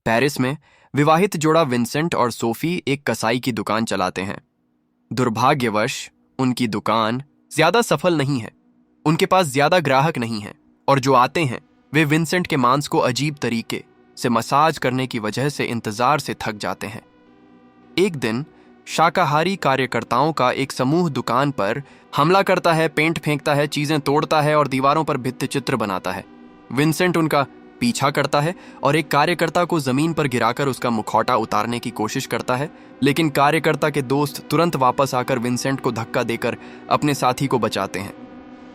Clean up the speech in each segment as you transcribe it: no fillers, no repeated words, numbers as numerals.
Paris में विवाहित जोड़ा विंसेंट और सोफी एक कसाई की दुकान चलाते हैं। दुर्भाग्यवश उनकी दुकान ज्यादा सफल नहीं है। उनके पास ज्यादा ग्राहक नहीं हैं और जो आते हैं वे विंसेंट के मांस को अजीब तरीके से मसाज करने की वजह से इंतजार से थक जाते हैं। एक दिन शाकाहारी कार्यकर्ताओं का एक समूह दुकान पर हमला करता है, पेंट फेंकता है, चीजें तोड़ता है और दीवारों पर भित्ति चित्र बनाता है। विंसेंट उनका पीछा करता है और एक कार्यकर्ता को जमीन पर गिराकर उसका मुखौटा उतारने की कोशिश करता है, लेकिन कार्यकर्ता के दोस्त तुरंत वापस आकर विंसेंट को धक्का देकर अपने साथी को बचाते हैं।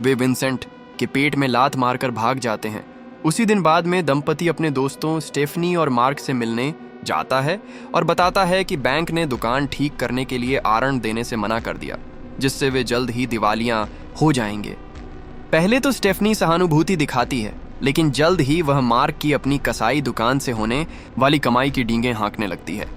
वे विंसेंट के पेट में लात मारकर भाग जाते हैं। उसी दिन बाद में दंपति अपने दोस्तों स्टेफनी और मार्क से मिलने जाता है और बताता है कि बैंक ने दुकान ठीक करने के लिए आरण देने से मना कर दिया, जिससे वे जल्द ही दिवालिया हो जाएंगे। पहले तो स्टेफनी सहानुभूति दिखाती है, लेकिन जल्द ही वह मार्क की अपनी कसाई दुकान से होने वाली कमाई की डींगें हाँकने लगती है।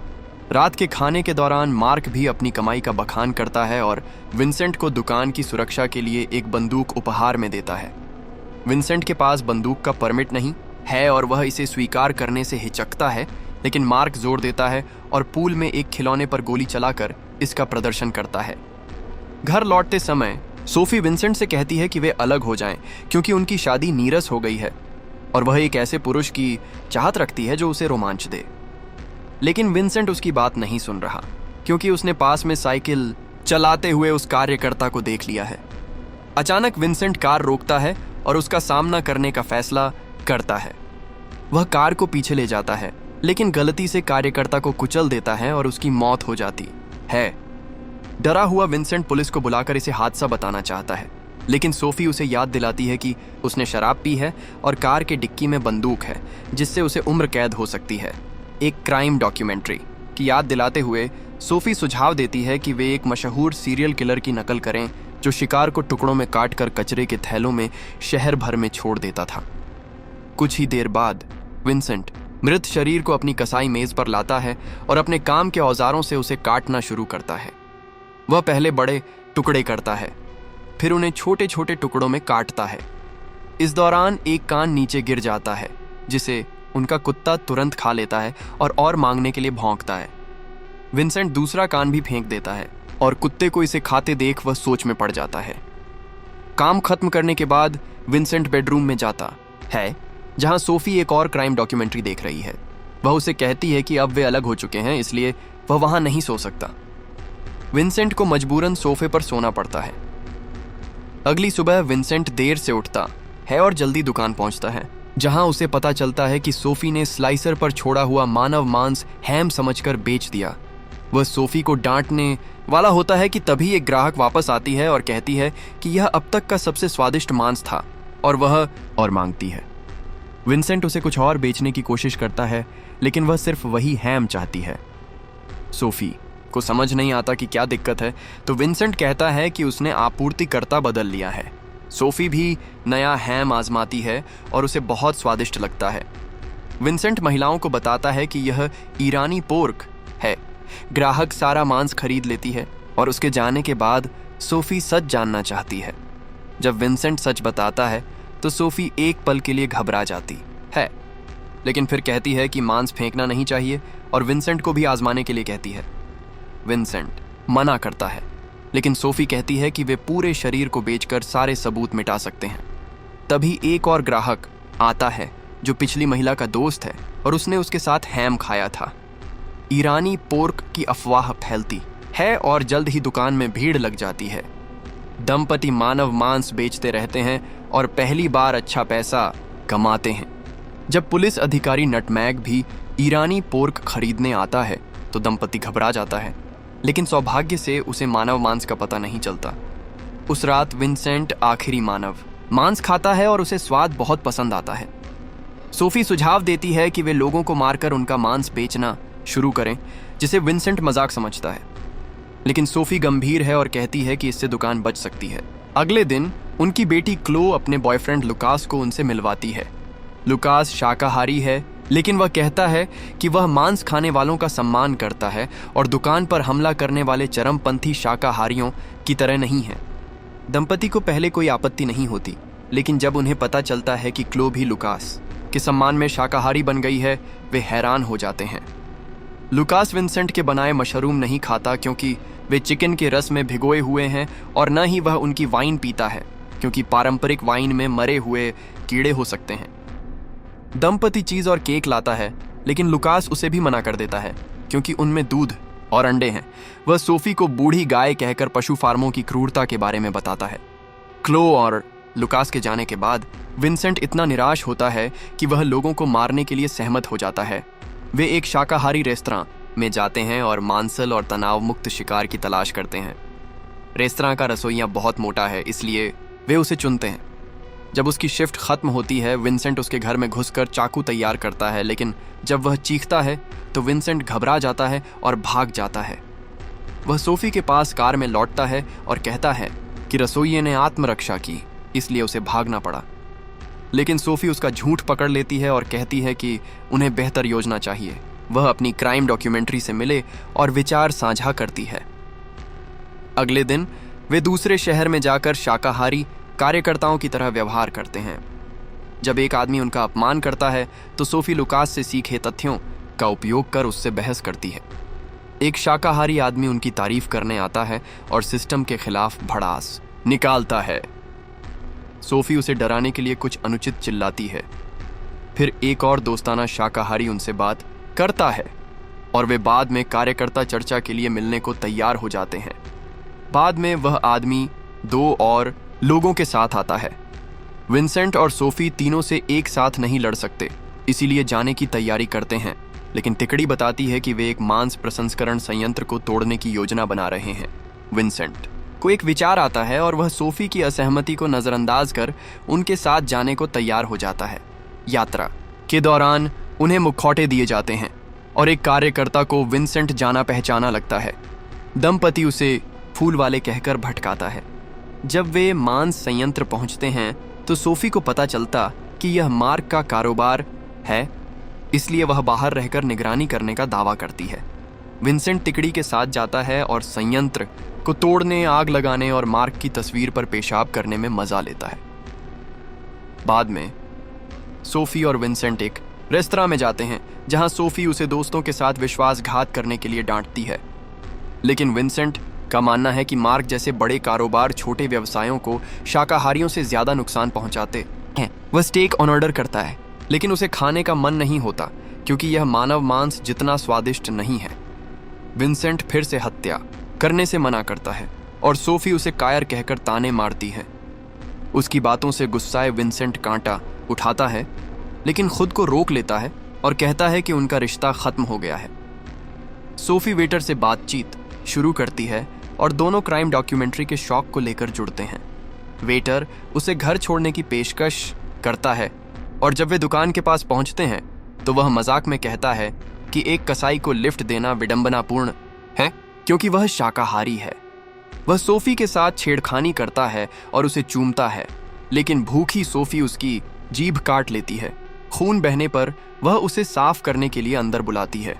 रात के खाने के दौरान मार्क भी अपनी कमाई का बखान करता है और विंसेंट को दुकान की सुरक्षा के लिए एक बंदूक उपहार में देता है। विंसेंट के पास बंदूक का परमिट नहीं है और वह इसे स्वीकार करने से हिचकता है, लेकिन मार्क जोर देता है और पूल में एक खिलौने पर गोली चलाकर इसका प्रदर्शन करता है। घर लौटते समय सोफी विंसेंट से कहती है कि वे अलग हो जाएं, क्योंकि उनकी शादी नीरस हो गई है और वह एक ऐसे पुरुष की चाहत रखती है जो उसे रोमांच दे। लेकिन विंसेंट उसकी बात नहीं सुन रहा, क्योंकि उसने पास में साइकिल चलाते हुए उस कार्यकर्ता को देख लिया है। अचानक विंसेंट कार रोकता है और उसका सामना करने का फैसला करता है। वह कार को पीछे ले जाता है, लेकिन गलती से कार्यकर्ता को कुचल देता है और उसकी मौत हो जाती है। डरा हुआ विंसेंट पुलिस को बुलाकर इसे हादसा बताना चाहता है, लेकिन सोफी उसे याद दिलाती है कि उसने शराब पी है और कार के डिक्की में बंदूक है, जिससे उसे उम्र कैद हो सकती है। एक क्राइम डॉक्यूमेंट्री की याद दिलाते हुए सोफी सुझाव देती है कि वे एक मशहूर सीरियल किलर की नकल करें जो शिकार को टुकड़ों में काटकर कचरे के थैलों में शहर भर में छोड़ देता था। कुछ ही देर बाद विंसेंट मृत शरीर को अपनी कसाई मेज पर लाता है और अपने काम के औजारों से उसे काटना शुरू करता है। वह पहले बड़े टुकड़े करता है, फिर उन्हें छोटे छोटे टुकड़ों में काटता है। इस दौरान एक कान नीचे गिर जाता है, जिसे उनका कुत्ता तुरंत खा लेता है और मांगने के लिए भौंकता है। विंसेंट दूसरा कान भी फेंक देता है और कुत्ते को इसे खाते देख वह सोच में पड़ जाता है। काम खत्म करने के बाद विंसेंट बेडरूम में जाता है, जहां सोफी एक और क्राइम डॉक्यूमेंट्री देख रही है। वह उसे कहती है कि अब वे अलग हो चुके हैं, इसलिए वह वहां नहीं सो सकता। विंसेंट को मजबूरन सोफे पर सोना पड़ता है। अगली सुबह विंसेंट देर से उठता है और जल्दी दुकान पहुंचता है, जहां उसे पता चलता है कि सोफी ने स्लाइसर पर छोड़ा हुआ मानव मांस हैम समझकर बेच दिया। वह सोफी को डांटने वाला होता है कि तभी एक ग्राहक वापस आती है और कहती है कि यह अब तक का सबसे स्वादिष्ट मांस था, और वह और मांगती है। विंसेंट उसे कुछ और बेचने की कोशिश करता है, लेकिन वह सिर्फ वही हैम चाहती है। सोफी को समझ नहीं आता कि क्या दिक्कत है, तो विंसेंट कहता है कि उसने आपूर्तिकर्ता बदल लिया है। सोफी भी नया हैम आजमाती है और उसे बहुत स्वादिष्ट लगता है। विंसेंट महिलाओं को बताता है कि यह ईरानी पोर्क है। ग्राहक सारा मांस खरीद लेती है और उसके जाने के बाद सोफी सच जानना चाहती है। जब विंसेंट सच बताता है तो सोफी एक पल के लिए घबरा जाती है, लेकिन फिर कहती है कि मांस फेंकना नहीं चाहिए और विंसेंट को भी आजमाने के लिए कहती है। विंसेंट मना करता है, लेकिन सोफी कहती है कि वे पूरे शरीर को बेचकर सारे सबूत मिटा सकते हैं। तभी एक और ग्राहक आता है जो पिछली महिला का दोस्त है और उसने उसके साथ हैम खाया था। ईरानी पोर्क की अफवाह फैलती है और जल्द ही दुकान में भीड़ लग जाती है। दंपति मानव मांस बेचते रहते हैं और पहली बार अच्छा पैसा कमाते हैं। जब पुलिस अधिकारी नटमैग भी ईरानी पोर्क खरीदने आता है तो दंपति घबरा जाता है, लेकिन सौभाग्य से उसे मानव मांस का पता नहीं चलता। उस रात विंसेंट आखिरी मानव मांस खाता है और उसे स्वाद बहुत पसंद आता है। सोफी सुझाव देती है कि वे लोगों को मारकर उनका मांस बेचना शुरू करें, जिसे विंसेंट मजाक समझता है, लेकिन सोफी गंभीर है और कहती है कि इससे दुकान बच सकती है। अगले दिन उनकी बेटी क्लो अपने बॉयफ्रेंड लुकास को उनसे मिलवाती है। लुकास शाकाहारी है, लेकिन वह कहता है कि वह मांस खाने वालों का सम्मान करता है और दुकान पर हमला करने वाले चरमपंथी शाकाहारियों की तरह नहीं है। दंपति को पहले कोई आपत्ति नहीं होती, लेकिन जब उन्हें पता चलता है कि क्लो भी लुकास कि सम्मान में शाकाहारी बन गई है, वे हैरान हो जाते हैं। लुकास विंसेंट के बनाए मशरूम नहीं खाता क्योंकि वे चिकन के रस में भिगोए हुए हैं, और न ही वह उनकी वाइन पीता है क्योंकि पारंपरिक वाइन में मरे हुए कीड़े हो सकते हैं। दंपति चीज और केक लाता है, लेकिन लुकास उसे भी मना कर देता है क्योंकि उनमें दूध और अंडे हैं। वह सोफी को बूढ़ी गाय कहकर पशु फार्मों की क्रूरता के बारे में बताता है। क्लो और लुकास के जाने के बाद विंसेंट इतना निराश होता है कि वह लोगों को मारने के लिए सहमत हो जाता है। वे एक शाकाहारी रेस्तरां में जाते हैं और मांसल और तनाव मुक्त शिकार की तलाश करते हैं। रेस्तरां का रसोइया बहुत मोटा है, इसलिए वे उसे चुनते हैं। जब उसकी शिफ्ट खत्म होती है, विंसेंट उसके घर में घुसकर चाकू तैयार करता है, लेकिन जब वह चीखता है तो विंसेंट घबरा जाता है और भाग जाता है। वह सोफी के पास कार में लौटता है और कहता है कि रसोइये ने आत्मरक्षा की, इसलिए उसे भागना पड़ा। लेकिन सोफी उसका झूठ पकड़ लेती है और कहती है कि उन्हें बेहतर योजना चाहिए। वह अपनी क्राइम डॉक्यूमेंट्री से मिले और विचार साझा करती है। अगले दिन वे दूसरे शहर में जाकर शाकाहारी कार्यकर्ताओं की तरह व्यवहार करते हैं। जब एक आदमी उनका अपमान करता है तो सोफी लुकास से सीखे तथ्यों का उपयोग कर उससे बहस करती है। एक शाकाहारी आदमी उनकी तारीफ करने आता है और सिस्टम के खिलाफ भड़ास निकालता है। सोफी उसे डराने के लिए कुछ अनुचित चिल्लाती है। फिर एक और दोस्ताना शाकाहारी उनसे बात करता है और वे बाद में कार्यकर्ता चर्चा के लिए मिलने को तैयार हो जाते हैं। बाद में वह आदमी 2 और लोगों के साथ आता है। विंसेंट और सोफी तीनों से एक साथ नहीं लड़ सकते, इसीलिए जाने की तैयारी करते हैं, लेकिन तिकड़ी बताती है कि वे एक मांस प्रसंस्करण संयंत्र को तोड़ने की योजना बना रहे हैं। विंसेंट को एक विचार आता है और वह सोफी की असहमति को नजरअंदाज कर उनके साथ जाने को तैयार हो जाता है। यात्रा के दौरान उन्हें मुखौटे दिए जाते हैं और एक कार्यकर्ता को विंसेंट जाना पहचाना लगता है। दंपति उसे फूल वाले कहकर भटकाता है। जब वे मांस संयंत्र पहुंचते हैं तो सोफी को पता चलता कि यह मार्क का कारोबार है, इसलिए वह बाहर रहकर निगरानी करने का दावा करती है। विंसेंट तिकड़ी के साथ जाता है और संयंत्र को तोड़ने, आग लगाने और मार्क की तस्वीर पर पेशाब करने में मजा लेता है। बाद में सोफी और विंसेंट एक रेस्तरां में जाते हैं जहां सोफी उसे दोस्तों के साथ विश्वासघात करने के लिए डांटती है, लेकिन विंसेंट का मानना है कि मार्क जैसे बड़े कारोबार छोटे व्यवसायों को शाकाहारियों से ज्यादा नुकसान पहुंचाते हैं। वह स्टेक ऑन ऑर्डर करता है, लेकिन उसे खाने का मन नहीं होता क्योंकि यह मानव मांस जितना स्वादिष्ट नहीं है। विंसेंट फिर से हत्या करने से मना करता है और सोफी उसे कायर कहकर ताने मारती है। उसकी बातों से गुस्साए विंसेंट कांटा उठाता है, लेकिन खुद को रोक लेता है और कहता है कि उनका रिश्ता खत्म हो गया है। सोफी वेटर से बातचीत शुरू करती है और दोनों क्राइम डॉक्यूमेंट्री के शौक को लेकर जुड़ते हैं। वेटर उसे घर छोड़ने की पेशकश करता है और जब वे दुकान के पास पहुंचते हैं तो वह मजाक में कहता है कि एक कसाई को लिफ्ट देना विडंबनापूर्ण है क्योंकि वह शाकाहारी है। वह सोफी के साथ छेड़खानी करता है और उसे चूमता है, लेकिन भूखी सोफी उसकी जीभ काट लेती है। खून बहने पर वह उसे साफ करने के लिए अंदर बुलाती है।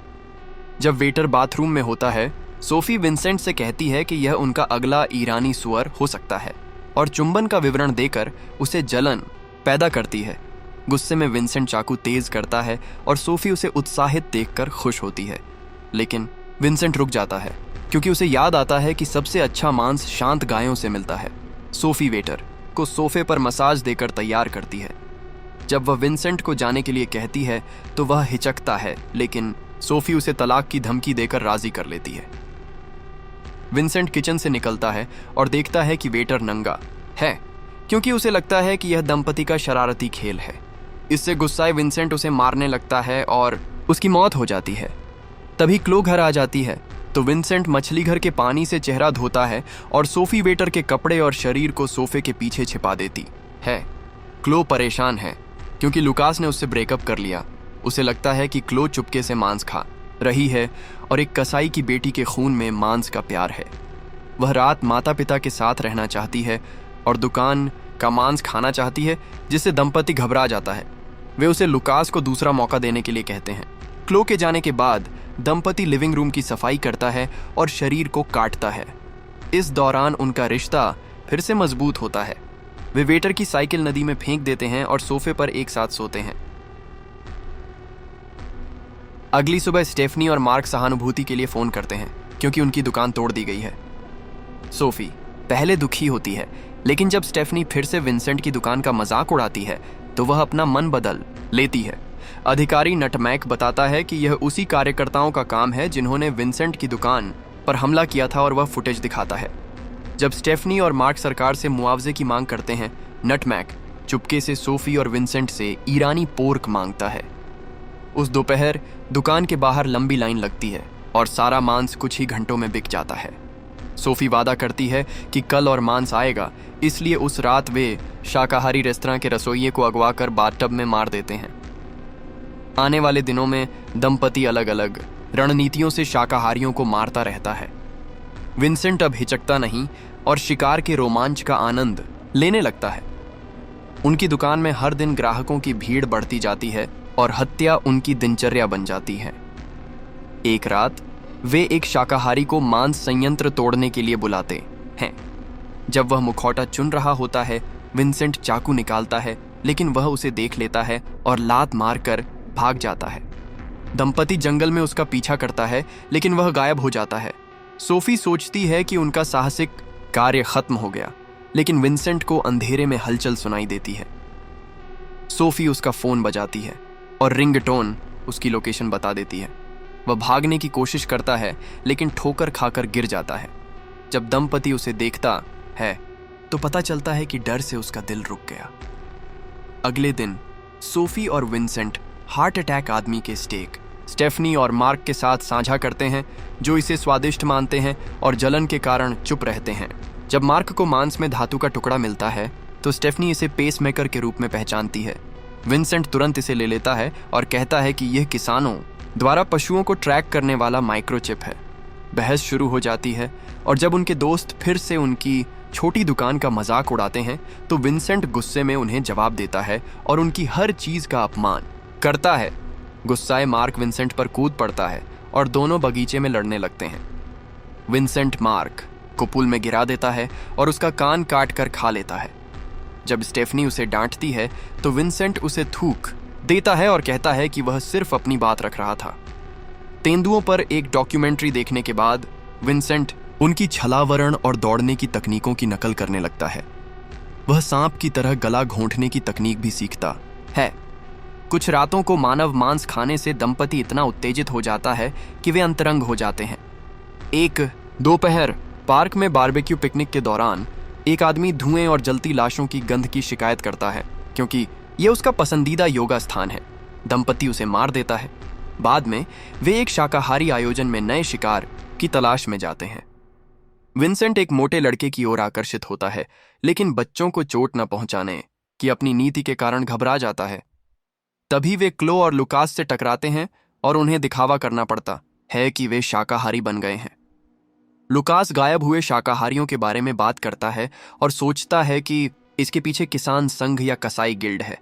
जब वेटर बाथरूम में होता है, सोफी विंसेंट से कहती है कि यह उनका अगला ईरानी सुअर हो सकता है और चुंबन का विवरण देकर उसे जलन पैदा करती है। गुस्से में विंसेंट चाकू तेज करता है और सोफी उसे उत्साहित देखकर खुश होती है, लेकिन विंसेंट रुक जाता है क्योंकि उसे याद आता है कि सबसे अच्छा मांस शांत गायों से मिलता है। सोफी वेटर को सोफे पर मसाज देकर तैयार करती है। जब वह विंसेंट को जाने के लिए कहती है तो वह हिचकता है, लेकिन सोफी उसे तलाक की धमकी देकर राजी कर लेती है। विंसेंट किचन से निकलता है और देखता है कि वेटर नंगा है क्योंकि उसे लगता है कि यह दंपति का शरारती खेल है। इससे गुस्साए विंसेंट उसे मारने लगता है और उसकी मौत हो जाती है। तभी क्लो घर आ जाती है तो विंसेंट मछली घर के पानी से चेहरा धोता है और सोफी वेटर के कपड़े और शरीर को सोफे के पीछे छिपा देती है। क्लो परेशान है क्योंकि लुकास ने उससे ब्रेकअप कर लिया। उसे लगता है कि क्लो चुपके से मांस खा रही है और एक कसाई की बेटी के खून में मांस का प्यार है। वह रात माता पिता के साथ रहना चाहती है और दुकान का मांस खाना चाहती है, जिससे दंपति घबरा जाता है। वे उसे लुकास को दूसरा मौका देने के लिए कहते हैं। क्लो के जाने के बाद दंपति लिविंग रूम की सफाई करता है और शरीर को काटता है। इस दौरान उनका रिश्ता फिर से मजबूत होता है। वे वेटर की साइकिल नदी में फेंक देते हैं और सोफे पर एक साथ सोते हैं। अगली सुबह स्टेफनी और मार्क सहानुभूति के लिए फोन करते हैं क्योंकि उनकी दुकान तोड़ दी गई है। सोफी पहले दुखी होती है, लेकिन जब स्टेफनी फिर से विंसेंट की दुकान का मजाक उड़ाती है तो वह अपना मन बदल लेती है। अधिकारी नटमैक बताता है कि यह उसी कार्यकर्ताओं का काम है जिन्होंने विंसेंट की दुकान पर हमला किया था और वह फुटेज दिखाता है। जब स्टेफनी और मार्क सरकार से मुआवजे की मांग करते हैं, नटमैक चुपके से सोफी और विंसेंट से ईरानी पोर्क मांगता है। उस दोपहर दुकान के बाहर लंबी लाइन लगती है और सारा मांस कुछ ही घंटों में बिक जाता है। सोफी वादा करती है कि कल और मांस आएगा, इसलिए उस रात वे शाकाहारी रेस्तरां के रसोइये को अगवा कर बाथटब में मार देते हैं। आने वाले दिनों में दंपति अलग अलग रणनीतियों से शाकाहारियों को मारता रहता है। विंसेंट अब हिचकता नहीं और शिकार के रोमांच का आनंद लेने लगता है। उनकी दुकान में हर दिन ग्राहकों की भीड़ बढ़ती जाती है और हत्या उनकी दिनचर्या बन जाती है। एक रात वे एक शाकाहारी को मांस संयंत्र तोड़ने के लिए बुलाते हैं। जब वह मुखौटा चुन रहा होता है, विंसेंट चाकू निकालता है, लेकिन वह उसे देख लेता है और लात मारकर भाग जाता है। दंपति जंगल में उसका पीछा करता है, लेकिन वह गायब हो जाता है। सोफी सोचती है कि उनका साहसिक कार्य खत्म हो गया, लेकिन विंसेंट को अंधेरे में हलचल सुनाई देती है। सोफी उसका फोन बजाती है और रिंगटोन उसकी लोकेशन बता देती है। वह भागने की कोशिश करता है, लेकिन ठोकर खाकर गिर जाता है। जब दंपति उसे देखता है तो पता चलता है कि डर से उसका दिल रुक गया। अगले दिन सोफी और विंसेंट हार्ट अटैक आदमी के स्टेक स्टेफनी और मार्क के साथ साझा करते हैं, जो इसे स्वादिष्ट मानते हैं और जलन के कारण चुप रहते हैं। जब मार्क को मांस में धातु का टुकड़ा मिलता है तो स्टेफनी इसे पेसमेकर के रूप में पहचानती है। विंसेंट तुरंत इसे ले लेता है और कहता है कि यह किसानों द्वारा पशुओं को ट्रैक करने वाला माइक्रोचिप है। बहस शुरू हो जाती है और जब उनके दोस्त फिर से उनकी छोटी दुकान का मजाक उड़ाते हैं तो विंसेंट गुस्से में उन्हें जवाब देता है और उनकी हर चीज का अपमान करता है। गुस्साए मार्क विंसेंट पर कूद पड़ता है और दोनों बगीचे में लड़ने लगते हैं। विंसेंट मार्क को पुल में गिरा देता है और उसका कान काट कर खा लेता है। जब स्टेफनी उसे डांटती है तो विंसेंट उसे थूक देता है और कहता है कि वह सिर्फ अपनी बात रख रहा था। तेंदुओं पर एक डॉक्यूमेंट्री देखने के बाद विंसेंट उनकी छलावरण और दौड़ने की तकनीकों की नकल करने लगता है। वह सांप की तरह गला घोंटने की तकनीक भी सीखता है। कुछ रातों को मानव मांस खाने से दंपति इतना उत्तेजित हो जाता है कि वे अंतरंग हो जाते हैं। एक दोपहर पार्क में बारबेक्यू पिकनिक के दौरान एक आदमी धुएं और जलती लाशों की गंध की शिकायत करता है, क्योंकि यह उसका पसंदीदा योगा स्थान है। दंपति उसे मार देता है। बाद में वे एक शाकाहारी आयोजन में नए शिकार की तलाश में जाते हैं। विंसेंट एक मोटे लड़के की ओर आकर्षित होता है, लेकिन बच्चों को चोट न पहुंचाने की अपनी नीति के कारण घबरा जाता है। तभी वे क्लो और लुकास से टकराते हैं और उन्हें दिखावा करना पड़ता है कि वे शाकाहारी बन गए हैं। लुकास गायब हुए शाकाहारियों के बारे में बात करता है और सोचता है कि इसके पीछे किसान संघ या कसाई गिल्ड है।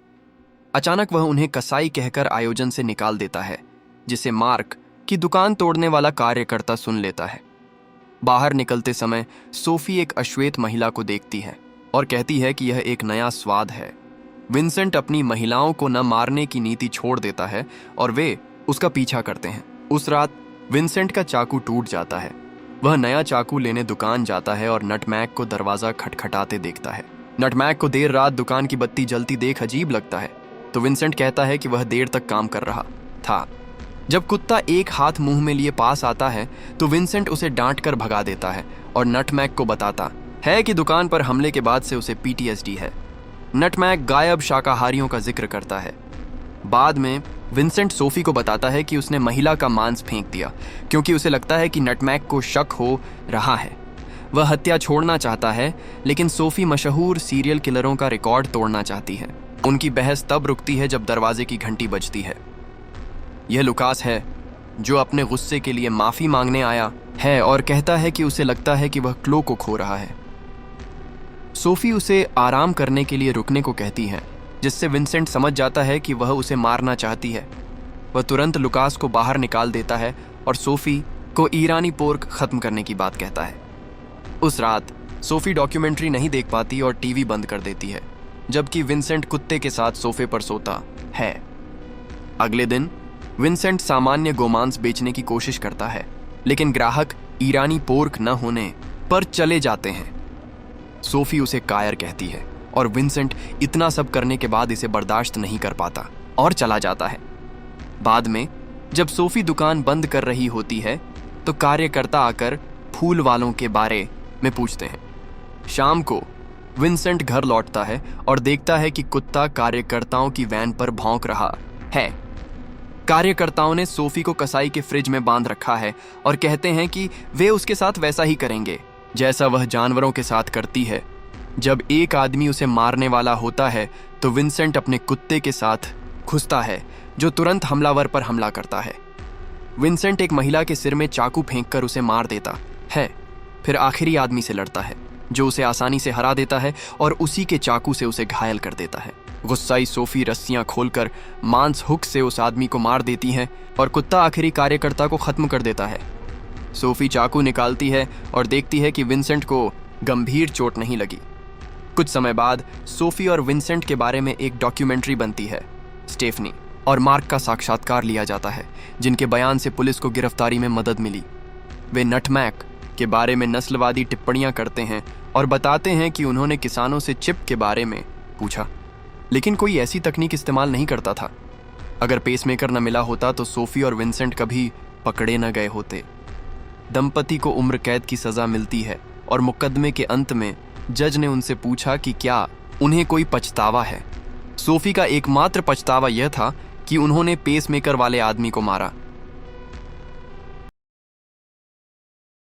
अचानक वह उन्हें कसाई कहकर आयोजन से निकाल देता है, जिसे मार्क की दुकान तोड़ने वाला कार्यकर्ता सुन लेता है। बाहर निकलते समय सोफी एक अश्वेत महिला को देखती है और कहती है कि यह एक नया स्वाद है। विंसेंट अपनी महिलाओं को न मारने की नीति छोड़ देता है और वे उसका पीछा करते हैं। उस रात विंसेंट का चाकू टूट जाता है। वह नया चाकू लेने दुकान जाता है और नटमैक को दरवाजा खटखटाते देखता है। नटमैक को देर रात दुकान की बत्ती जलती देख अजीब लगता है, तो विंसेंट कहता है कि वह देर तक काम कर रहा था। जब कुत्ता एक हाथ मुंह में लिए पास आता है तो विंसेंट उसे डांट कर भगा देता है और नटमैक को बताता है कि दुकान पर हमले के बाद से उसे PTSD है। नटमैक गायब शाकाहारियों का जिक्र करता है। बाद में विंसेंट सोफी को बताता है कि उसने महिला का मांस फेंक दिया, क्योंकि उसे लगता है कि नटमैक को शक हो रहा है। वह हत्या छोड़ना चाहता है, लेकिन सोफी मशहूर सीरियल किलरों का रिकॉर्ड तोड़ना चाहती है। उनकी बहस तब रुकती है जब दरवाजे की घंटी बजती है। यह लुकास है, जो अपने गुस्से के लिए माफी मांगने आया है और कहता है कि उसे लगता है कि वह क्लो को खो रहा है। सोफी उसे आराम करने के लिए रुकने को कहती है, जिससे विंसेंट समझ जाता है कि वह उसे मारना चाहती है। वह तुरंत लुकास को बाहर निकाल देता है और सोफी को ईरानी पोर्क खत्म करने की बात कहता है। उस रात सोफी डॉक्यूमेंट्री नहीं देख पाती और टीवी बंद कर देती है, जबकि विंसेंट कुत्ते के साथ सोफे पर सोता है। अगले दिन विंसेंट सामान्य गोमांस बेचने की कोशिश करता है, लेकिन ग्राहक ईरानी पोर्क न होने पर चले जाते हैं। सोफी उसे कायर कहती है और विंसेंट इतना सब करने के बाद इसे बर्दाश्त नहीं कर पाता और चला जाता है। बाद में जब सोफी दुकान बंद कर रही होती है तो कार्यकर्ता आकर फूल वालों के बारे में पूछते हैं। शाम को विंसेंट घर लौटता है और देखता है कि कुत्ता कार्यकर्ताओं की वैन पर भौंक रहा है। कार्यकर्ताओं ने सोफी को कसाई के फ्रिज में बांध रखा है और कहते हैं कि वे उसके साथ वैसा ही करेंगे जैसा वह जानवरों के साथ करती है। जब एक आदमी उसे मारने वाला होता है तो विंसेंट अपने कुत्ते के साथ घुसता है जो तुरंत हमलावर पर हमला करता है। विंसेंट एक महिला के सिर में चाकू फेंककर उसे मार देता है, फिर आखिरी आदमी से लड़ता है जो उसे आसानी से हरा देता है और उसी के चाकू से उसे घायल कर देता है। गुस्साई सोफी रस्सियां खोलकर मांस हुक से उस आदमी को मार देती है और कुत्ता आखिरी कार्यकर्ता को खत्म कर देता है। सोफी चाकू निकालती है और देखती है कि विंसेंट को गंभीर चोट नहीं लगी। कुछ समय बाद सोफी और विंसेंट के बारे में एक डॉक्यूमेंट्री बनती है। स्टेफनी और मार्क का साक्षात्कार लिया जाता है, जिनके बयान से पुलिस को गिरफ्तारी में मदद मिली। वे नटमैक के बारे में नस्लवादी टिप्पणियां करते हैं और बताते हैं कि उन्होंने किसानों से चिप के बारे में पूछा, लेकिन कोई ऐसी तकनीक इस्तेमाल नहीं करता था। अगर पेसमेकर न मिला होता तो सोफी और विंसेंट कभी पकड़े न गए होते। दंपति को उम्र कैद की सजा मिलती है और मुकदमे के अंत में जज ने उनसे पूछा कि क्या उन्हें कोई पछतावा है। सोफी का एकमात्र पछतावा यह था कि उन्होंने पेसमेकर वाले आदमी को मारा।